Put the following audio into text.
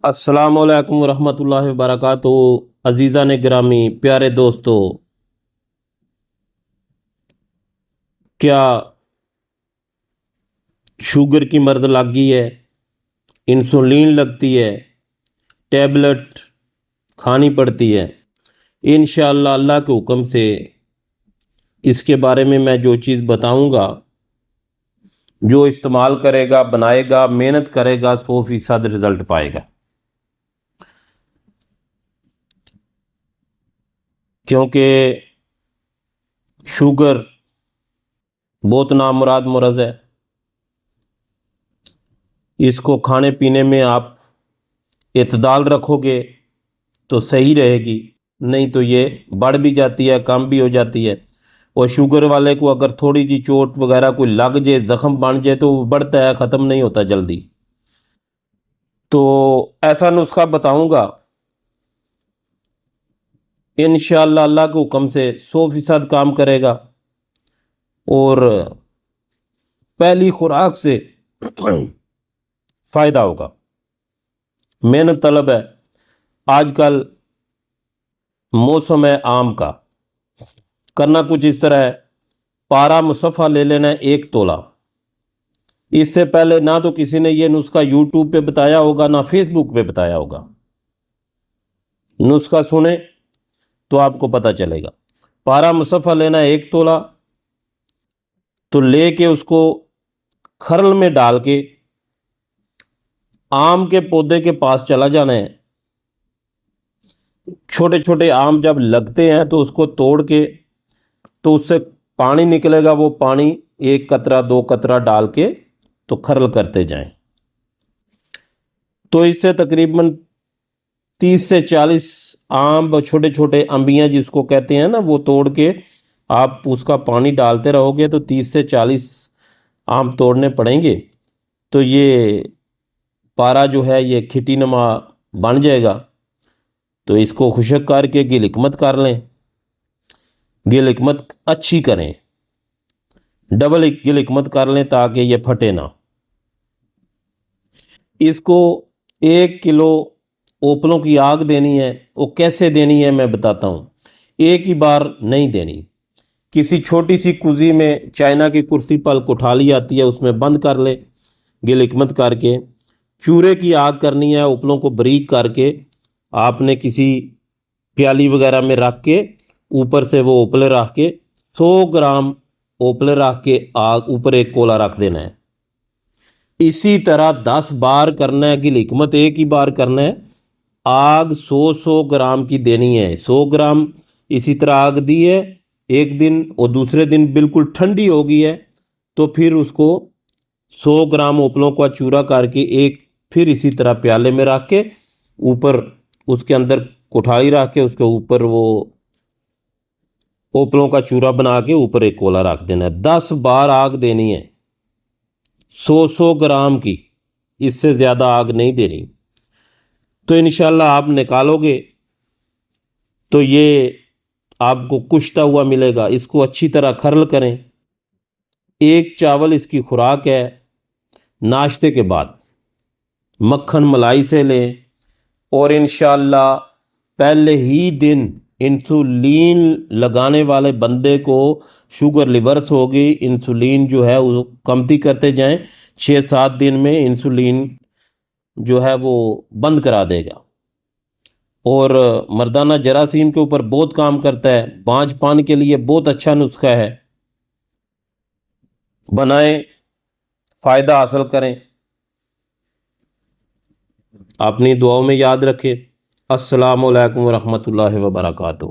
السلام علیکم ورحمۃ اللہ وبرکاتہ۔ عزیزان گرامی، پیارے دوستو، کیا شوگر کی مرض لگ گئی ہے؟ انسولین لگتی ہے، ٹیبلٹ کھانی پڑتی ہے؟ انشاءاللہ اللہ کے حکم سے اس کے بارے میں جو چیز بتاؤں گا، جو استعمال کرے گا، بنائے گا، محنت کرے گا، 100% رزلٹ پائے گا، کیونکہ شوگر بہت نامراد مرض ہے۔ اس کو کھانے پینے میں آپ اعتدال رکھو گے تو صحیح رہے گی، نہیں تو یہ بڑھ بھی جاتی ہے، کم بھی ہو جاتی ہے۔ اور شوگر والے کو اگر تھوڑی جی چوٹ وغیرہ کوئی لگ جائے، زخم بن جائے تو وہ بڑھتا ہے، ختم نہیں ہوتا جلدی۔ تو ایسا نسخہ بتاؤں گا، انشاءاللہ اللہ کے حکم سے 100% کام کرے گا، اور پہلی خوراک سے فائدہ ہوگا۔ محنت طلب ہے۔ آج کل موسم ہے آم کا، کرنا کچھ اس طرح ہے، پارا مصفحہ لے لینا ہے 1 تولہ۔ اس سے پہلے نہ تو کسی نے یہ نسخہ یوٹیوب پہ بتایا ہوگا، نہ فیس بک پہ بتایا ہوگا۔ نسخہ سنیں تو آپ کو پتہ چلے گا۔ پارا مصفحہ لینا ہے 1 تولہ، تو لے کے اس کو کھرل میں ڈال کے آم کے پودے کے پاس چلا جانا ہے۔ چھوٹے چھوٹے آم جب لگتے ہیں تو اس کو توڑ کے، تو اس سے پانی نکلے گا، وہ پانی 1 قطرہ 2 قطرہ ڈال کے تو کھرل کرتے جائیں۔ تو اس سے تقریباً 30 سے 40 آم، چھوٹے چھوٹے انبیاں جس کو کہتے ہیں نا، وہ توڑ کے آپ اس کا پانی ڈالتے رہو گے تو 30 سے 40 آم توڑنے پڑیں گے، تو یہ پارا جو ہے یہ کھٹی نما بن جائے گا۔ تو اس کو خشک کر کے گل حکمت کر لیں، گل حکمت اچھی کریں، ڈبل گل حکمت کر لیں تاکہ یہ پھٹے نہ۔ اس کو 1 کلو اوپلوں کی آگ دینی ہے۔ وہ کیسے دینی ہے میں بتاتا ہوں۔ ایک ہی بار نہیں دینی، کسی چھوٹی سی کوزی میں، چائنا کی کرسی پل کٹھالی آتی ہے، اس میں بند کر لے، گل حکمت کر کے چورے کی آگ کرنی ہے۔ اوپلوں کو بریک کر کے آپ نے کسی پیالی وغیرہ میں رکھ کے، اوپر سے وہ اوپلے رکھ کے 100 گرام اوپلے رکھ کے آگ اوپر 1 کولا رکھ دینا ہے۔ اسی طرح 10 بار کرنا ہے، گل حکمت ایک ہی بار کرنا ہے۔ آگ 100 گرام کی دینی ہے، 100 گرام اسی طرح آگ دی ہے ایک دن، اور دوسرے دن بالکل ٹھنڈی ہو گئی ہے تو پھر اس کو 100 گرام اوپلوں کا چورا کر کے پھر اسی طرح پیالے میں رکھ کے، اوپر اس کے اندر کٹھائی رکھ کے، اس کے اوپر وہ اوپلوں کا چورا بنا کے اوپر 1 کولا رکھ دینا ہے۔ 10 بار آگ دینی ہے، 100 گرام کی، اس سے زیادہ آگ نہیں دینی۔ تو انشاءاللہ آپ نکالو گے تو یہ آپ کو کشتا ہوا ملے گا۔ اس کو اچھی طرح کھرل کریں۔ 1 چاول اس کی خوراک ہے۔ ناشتے کے بعد مکھن ملائی سے لیں، اور انشاءاللہ پہلے ہی دن انسولین لگانے والے بندے کو شوگر ریورس ہوگی، انسولین جو ہے وہ کمتی کرتے جائیں، 6-7 دن میں انسولین جو ہے وہ بند کرا دے گا۔ اور مردانہ جراثیم کے اوپر بہت کام کرتا ہے، بانجھ پان کے لیے بہت اچھا نسخہ ہے۔ بنائیں، فائدہ حاصل کریں، اپنی دعاؤں میں یاد رکھیں۔ السلام علیکم ورحمۃ اللہ وبرکاتہ۔